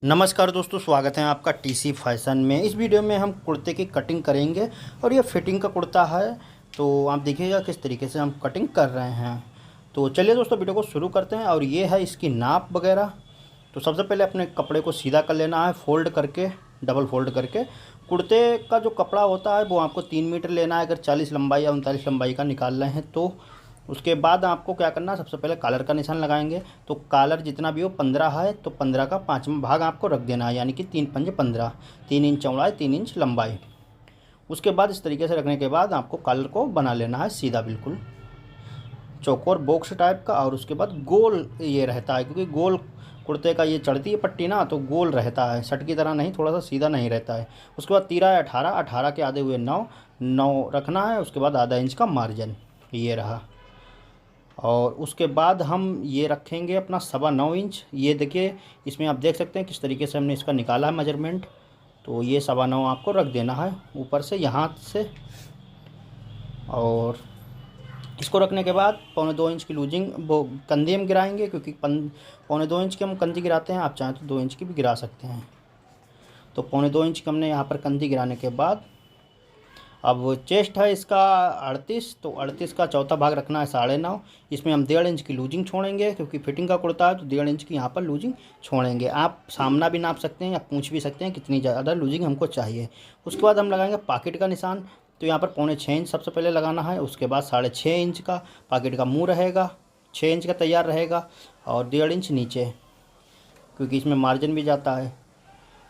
नमस्कार दोस्तों, स्वागत है आपका टीसी फैशन में। इस वीडियो में हम कुर्ते की कटिंग करेंगे और ये फिटिंग का कुर्ता है। तो आप देखिएगा किस तरीके से हम कटिंग कर रहे हैं। तो चलिए दोस्तों, वीडियो को शुरू करते हैं। और ये है इसकी नाप वगैरह। तो सबसे पहले अपने कपड़े को सीधा कर लेना है, फोल्ड करके, डबल फोल्ड करके। कुर्ते का जो कपड़ा होता है वो आपको 3 मीटर लेना है, अगर 40 लंबाई या 39 लंबाई का निकाल रहे हैं तो। उसके बाद आपको क्या करना है, सबसे पहले कॉलर का निशान लगाएंगे। तो कॉलर जितना भी हो 15 है तो 15 का 5वां भाग आपको रख देना है, यानी कि 3 पंजे 15, 3 इंच चौड़ाई, 3 इंच लंबाई। उसके बाद इस तरीके से रखने के बाद आपको कॉलर को बना लेना है सीधा, बिल्कुल चौकोर बॉक्स टाइप का। और उसके बाद गोल ये रहता है, क्योंकि गोल कुर्ते का ये चढ़ती है पट्टी ना, तो गोल रहता है, शर्ट की तरह नहीं, थोड़ा सा सीधा नहीं रहता है। उसके बाद तीरा है 18, 18 के आधे हुए 9, 9 रखना है। उसके बाद आधा इंच का मार्जिन ये रहा। और उसके बाद हम ये रखेंगे अपना 9.25 इंच। ये देखिए, इसमें आप देख सकते हैं किस तरीके से हमने इसका निकाला है मेजरमेंट। तो ये 9.25 आपको रख देना है ऊपर से, यहाँ से। और इसको रखने के बाद 1.25 इंच की लूजिंग वो कंधे में गिराएंगे, क्योंकि 1.25 इंच की हम कंधी गिराते हैं। आप चाहें तो 2 इंच की भी गिरा सकते हैं। तो 1.25 इंच की हमने यहाँ पर कंधी गिराने के बाद अब चेस्ट है इसका 38, तो 38 का चौथा भाग रखना है 9.5। इसमें हम 1.5 इंच की लूजिंग छोड़ेंगे, क्योंकि फिटिंग का कुर्ता है तो 1.5 इंच की यहाँ पर लूजिंग छोड़ेंगे। आप सामना भी नाप सकते हैं या पूछ भी सकते हैं कितनी ज़्यादा लूजिंग हमको चाहिए। उसके बाद हम लगाएंगे पॉकेट का निशान। तो यहाँ पर 6.25 इंच सबसे पहले लगाना है। उसके बाद 6.5 इंच का पॉकेट का मुँह रहेगा, 6 इंच का तैयार रहेगा। और 1.5 इंच नीचे, क्योंकि इसमें मार्जिन भी जाता है।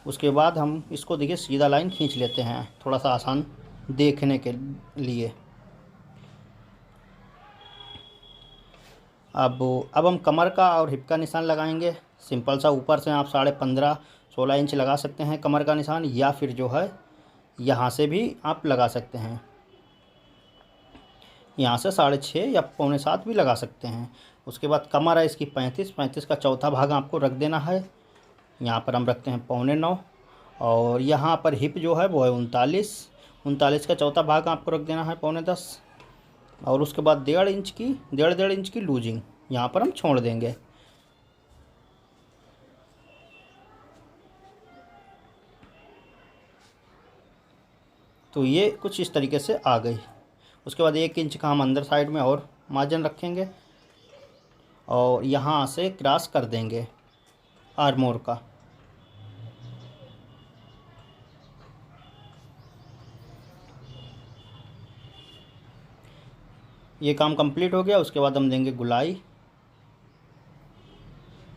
उसके बाद हम इसको देखिए सीधा लाइन खींच लेते हैं, थोड़ा सा आसान देखने के लिए। अब हम कमर का और हिप का निशान लगाएंगे। सिंपल सा, ऊपर से आप 15.5 16 इंच लगा सकते हैं कमर का निशान, या फिर जो है यहाँ से भी आप लगा सकते हैं। यहाँ से 6.5 या 6.25 भी लगा सकते हैं। उसके बाद कमर है इसकी 35, 35 का चौथा भाग आपको रख देना है। यहाँ पर हम रखते हैं 8.25। और यहाँ पर हिप जो है वो है 39, 39 का चौथा भाग आपको रख देना है 9.25। और उसके बाद 1.5 इंच की, 1.5 इंच की लूजिंग यहाँ पर हम छोड़ देंगे। तो ये कुछ इस तरीके से आ गई। उसके बाद 1 इंच का हम अंदर साइड में और मार्जिन रखेंगे और यहाँ से क्रॉस कर देंगे आर्मोर का। ये काम कंप्लीट हो गया। उसके बाद हम देंगे गुलाई।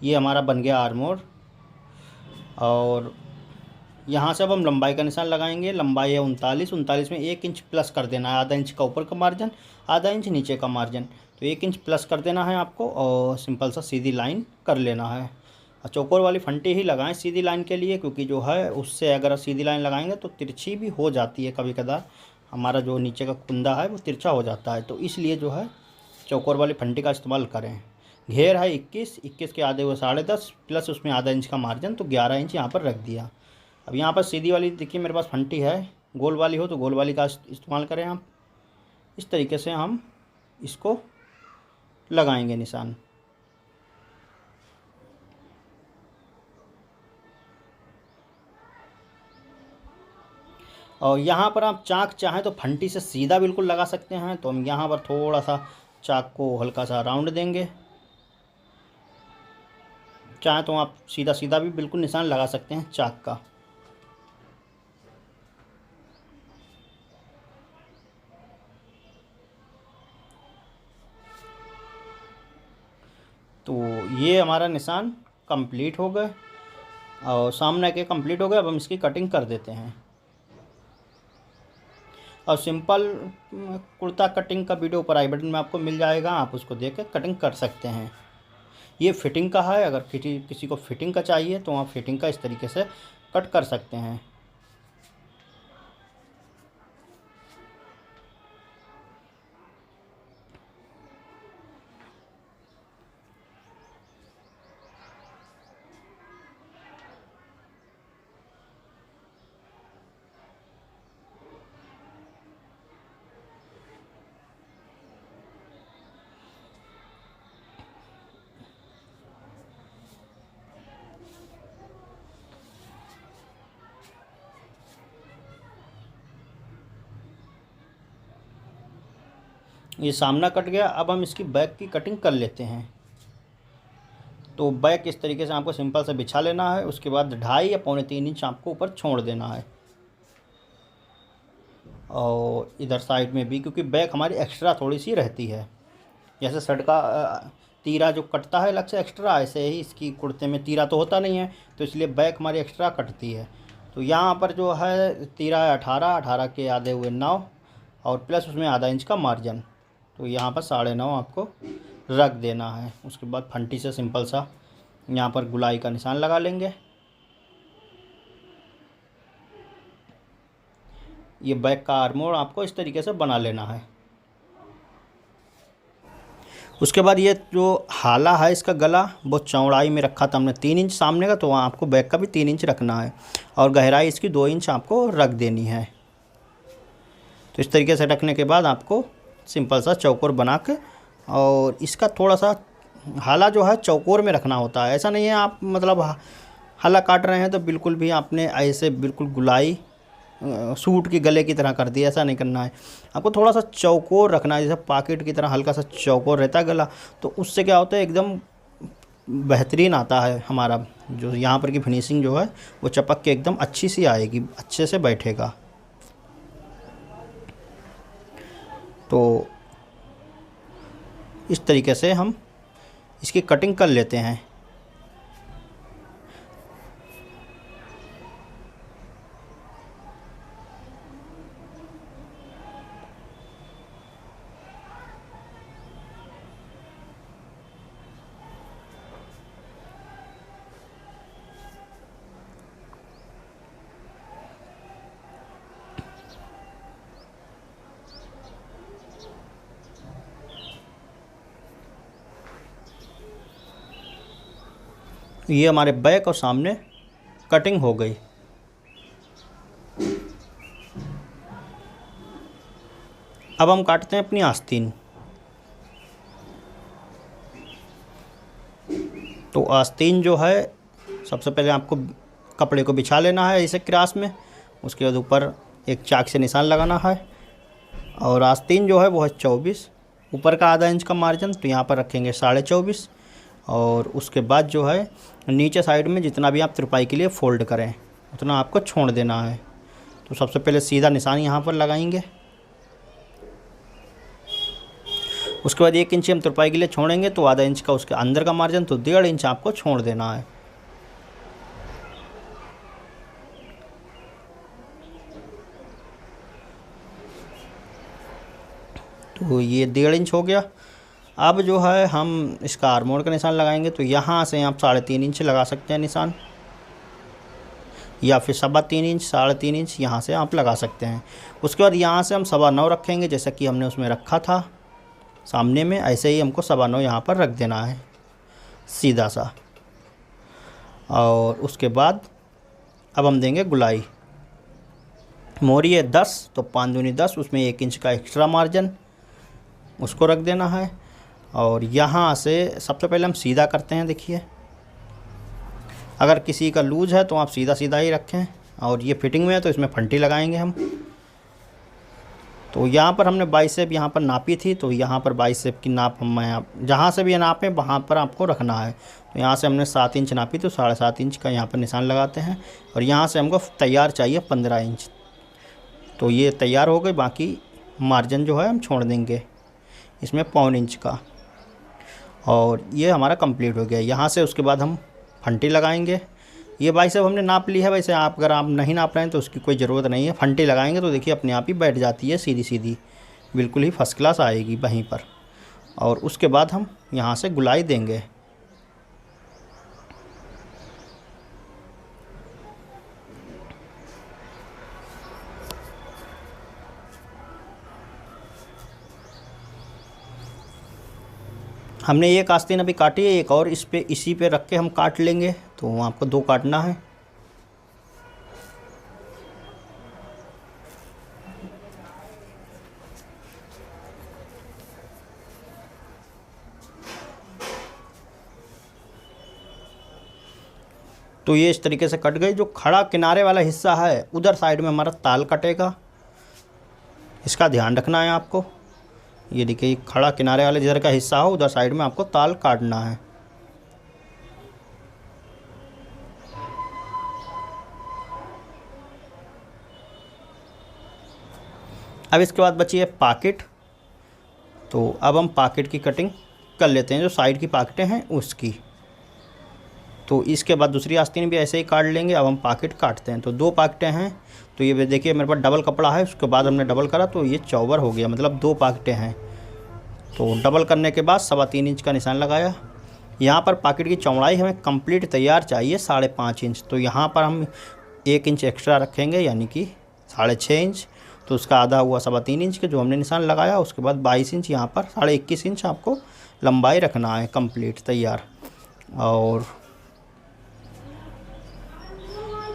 ये हमारा बन गया आर्मोर। और यहाँ से अब हम लंबाई का निशान लगाएंगे। लंबाई है 39, 39 में 1 इंच प्लस कर देना है, आधा इंच का ऊपर का मार्जिन, आधा इंच नीचे का मार्जिन। तो 1 इंच प्लस कर देना है आपको और सिंपल सा सीधी लाइन कर लेना है। और चौकोर वाली फंटी ही लगाएं सीधी लाइन के लिए, क्योंकि जो है उससे अगर सीधी लाइन लगाएंगे तो तिरछी भी हो जाती है कभी कदार। हमारा जो नीचे का कुंदा है वो तिरछा हो जाता है, तो इसलिए जो है चौकोर वाली फंटी का इस्तेमाल करें। घेर है 21, 21 के आधे हुए 10.5 प्लस उसमें आधा इंच का मार्जिन, तो 11 इंच यहाँ पर रख दिया। अब यहाँ पर सीधी वाली देखिए मेरे पास फंटी है, गोल वाली हो तो गोल वाली का इस्तेमाल करें आप। इस तरीके से हम इसको लगाएंगे निशान। और यहाँ पर आप चाक चाहें तो फंटी से सीधा बिल्कुल लगा सकते हैं, तो हम यहाँ पर थोड़ा सा चाक को हल्का सा राउंड देंगे। चाहें तो आप सीधा सीधा भी बिल्कुल निशान लगा सकते हैं चाक का। तो ये हमारा निशान कंप्लीट हो गए और सामने के कंप्लीट हो गए। अब हम इसकी कटिंग कर देते हैं। और सिंपल कुर्ता कटिंग का वीडियो ऊपर आई बटन में आपको मिल जाएगा, आप उसको देख के कटिंग कर सकते हैं। ये फिटिंग का है, अगर किसी किसी को फिटिंग का चाहिए तो आप फिटिंग का इस तरीके से कट कर सकते हैं। ये सामना कट गया। अब हम इसकी बैक की कटिंग कर लेते हैं। तो बैक इस तरीके से आपको सिंपल से बिछा लेना है। उसके बाद 2.5 या 3.25 इंच आपको ऊपर छोड़ देना है। और इधर साइड में भी, क्योंकि बैक हमारी एक्स्ट्रा थोड़ी सी रहती है। जैसे शर्ट का तीरा जो कटता है अलग से एक्स्ट्रा, ऐसे ही इसकी कुर्ते में तीरा तो होता नहीं है, तो इसलिए बैक हमारी एक्स्ट्रा कटती है। तो यहाँ पर जो है तीरा है 18 के आधे हुए 9 और प्लस उसमें आधा इंच का मार्जिन। तो यहाँ पर 9.5 आपको रख देना है। उसके बाद फंटी से सिंपल सा यहाँ पर गुलाई का निशान लगा लेंगे। ये बैक का आर्मोर आपको इस तरीके से बना लेना है। उसके बाद ये जो हाला है इसका गला वो चौड़ाई में रखा था हमने 3 इंच सामने का, तो वहाँ आपको बैक का भी 3 इंच रखना है और गहराई इसकी 2 इंच आपको रख देनी है। तो इस तरीके से रखने के बाद आपको सिंपल सा चौकोर बना के, और इसका थोड़ा सा हाला जो है चौकोर में रखना होता है। ऐसा नहीं है आप मतलब हाला काट रहे हैं तो बिल्कुल भी आपने ऐसे बिल्कुल गुलाई सूट की गले की तरह कर दी, ऐसा नहीं करना है। आपको थोड़ा सा चौकोर रखना है, जैसे पॉकेट की तरह हल्का सा चौकोर रहता है गला। तो उससे क्या होता है एकदम बेहतरीन आता है हमारा जो यहाँ पर की फिनिशिंग जो है वो चपक के एकदम अच्छी सी आएगी, अच्छे से बैठेगा। तो इस तरीके से हम इसकी कटिंग कर लेते हैं। ये हमारे बैक और सामने कटिंग हो गई। अब हम काटते हैं अपनी आस्तीन। तो आस्तीन जो है सबसे पहले आपको कपड़े को बिछा लेना है इसे क्रास में। उसके बाद ऊपर एक चाक से निशान लगाना है। और आस्तीन जो है वो है 24, ऊपर का आधा इंच का मार्जिन, तो यहाँ पर रखेंगे 24.5। और उसके बाद जो है नीचे साइड में जितना भी आप तुरपाई के लिए फ़ोल्ड करें उतना आपको छोड़ देना है। तो सबसे पहले सीधा निशान यहाँ पर लगाएंगे। उसके बाद 1 इंच हम तुरपाई के लिए छोड़ेंगे, तो आधा इंच का उसके अंदर का मार्जिन, तो 1.5 इंच आपको छोड़ देना है। तो ये 1.5 इंच हो गया। अब जो है हम इसका आर्मोर का निशान लगाएंगे। तो यहाँ से आप 3.5 इंच लगा सकते हैं निशान, या फिर 3.25 इंच 3.5 इंच यहाँ से आप लगा सकते हैं। उसके बाद यहाँ से हम 9.25 रखेंगे, जैसा कि हमने उसमें रखा था सामने में, ऐसे ही हमको 9.25 यहाँ पर रख देना है सीधा सा। और उसके बाद अब हम देंगे गुलाई। मोरी है 10, तो 5 दूनी 10, उसमें 1 इंच का एक्स्ट्रा मार्जिन उसको रख देना है। और यहाँ से सबसे पहले हम सीधा करते हैं। देखिए, अगर किसी का लूज है तो आप सीधा सीधा ही रखें, और ये फिटिंग में है तो इसमें फंटी लगाएंगे हम। तो यहाँ पर हमने बाइसेप यहाँ पर नापी थी, तो यहाँ पर बाइसेप की नाप हम जहाँ से भी नापें वहाँ पर आपको रखना है। तो यहाँ से हमने 7 इंच नापी, तो 7.5 इंच का यहाँ पर निशान लगाते हैं। और यहाँ से हमको तैयार चाहिए 15 इंच। तो ये तैयार हो गई। बाकी मार्जिन जो है हम छोड़ देंगे इसमें 1.25 इंच का, और ये हमारा कंप्लीट हो गया। यहाँ से उसके बाद हम फंटी लगाएंगे। ये बाइसेप हमने नाप ली है। वैसे आप अगर आप नहीं नाप रहे हैं तो उसकी कोई ज़रूरत नहीं है। फंटी लगाएंगे तो देखिए अपने आप ही बैठ जाती है सीधी सीधी, बिल्कुल ही फर्स्ट क्लास आएगी वहीं पर। और उसके बाद हम यहाँ से गुलाई देंगे। हमने एक आस्तीन अभी काटी है, एक और इसी पे रख के हम काट लेंगे। तो आपको 2 काटना है। तो ये इस तरीके से कट गई। जो खड़ा किनारे वाला हिस्सा है उधर साइड में हमारा ताल कटेगा, इसका ध्यान रखना है आपको। ये देखिए खड़ा किनारे वाले जिधर का हिस्सा हो उधर साइड में आपको ताल काटना है। अब इसके बाद बची है पॉकेट। तो अब हम पॉकेट की कटिंग कर लेते हैं, जो साइड की पॉकेटें हैं उसकी। तो इसके बाद दूसरी आस्तीन भी ऐसे ही काट लेंगे। अब हम पॉकेट काटते हैं। तो 2 पॉकेटें हैं, तो ये देखिए मेरे पास डबल कपड़ा है, उसके बाद हमने डबल करा तो ये चौबर हो गया, मतलब 2 पॉकेटें हैं। तो डबल करने के बाद 3.25 इंच का निशान लगाया। यहाँ पर पॉकेट की चौड़ाई हमें कंप्लीट तैयार चाहिए 5.5 इंच, तो यहाँ पर हम 1 इंच एक्स्ट्रा रखेंगे, यानी कि 6.5 इंच। तो उसका आधा हुआ 3.25 इंच के जो हमने निशान लगाया। उसके बाद 22 इंच यहाँ पर 21.5 इंच आपको लंबाई रखना है कंप्लीट तैयार। और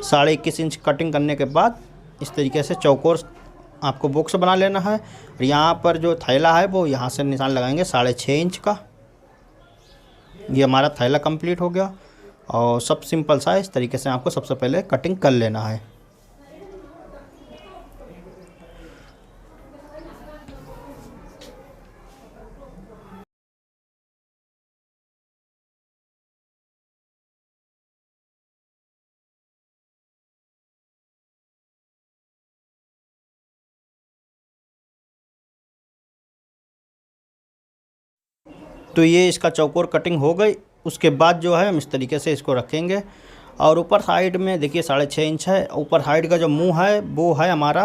21.5 इंच कटिंग करने के बाद इस तरीके से चौकोर आपको बॉक्स बना लेना है। और यहाँ पर जो थैला है वो यहाँ से निशान लगाएंगे 6.5 इंच का। ये हमारा थैला कंप्लीट हो गया। और सब सिंपल सा इस तरीके से आपको सबसे पहले कटिंग कर लेना है। तो ये इसका चौकोर कटिंग हो गई। उसके बाद जो है हम इस तरीके से इसको रखेंगे। और ऊपर साइड में देखिए 6.5 इंच है। ऊपर साइड का जो मुंह है वो है हमारा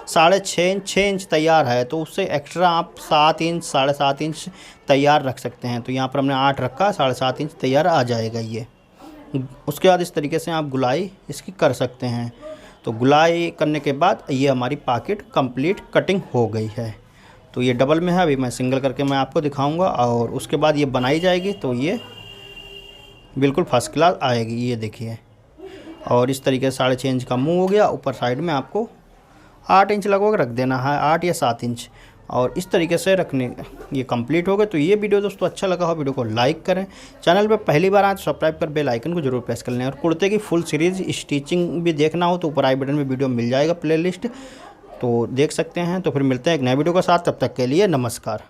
6.5 इंच तैयार है। तो उससे एक्स्ट्रा आप 7 इंच 7.5 इंच तैयार रख सकते हैं। तो यहाँ पर हमने 8 रखा, 7.5 इंच तैयार आ जाएगा ये। उसके बाद इस तरीके से आप गुलाई इसकी कर सकते हैं। तो गुलाई करने के बाद ये हमारी पॉकेट कंप्लीट कटिंग हो गई है। तो ये डबल में है, अभी मैं सिंगल करके मैं आपको दिखाऊंगा। और उसके बाद ये बनाई जाएगी तो ये बिल्कुल फर्स्ट क्लास आएगी, ये देखिए। और इस तरीके से 6.5 इंच का मुंह हो गया। ऊपर साइड में आपको 8 इंच लगभग रख देना है, 8 या 7 इंच। और इस तरीके से रखने ये कंप्लीट हो गए। तो ये वीडियो दोस्तों अच्छा लगा हो वीडियो को लाइक करें, चैनल पे पहली बार आए तो सब्सक्राइब कर बेल आइकन को जरूर प्रेस कर लें। और कुर्ते की फुल सीरीज़ स्टिचिंग भी देखना हो तो ऊपर आई बटन में वीडियो मिल जाएगा प्लेलिस्ट, तो देख सकते हैं। तो फिर मिलते हैं एक नए वीडियो के साथ, तब तक के लिए नमस्कार।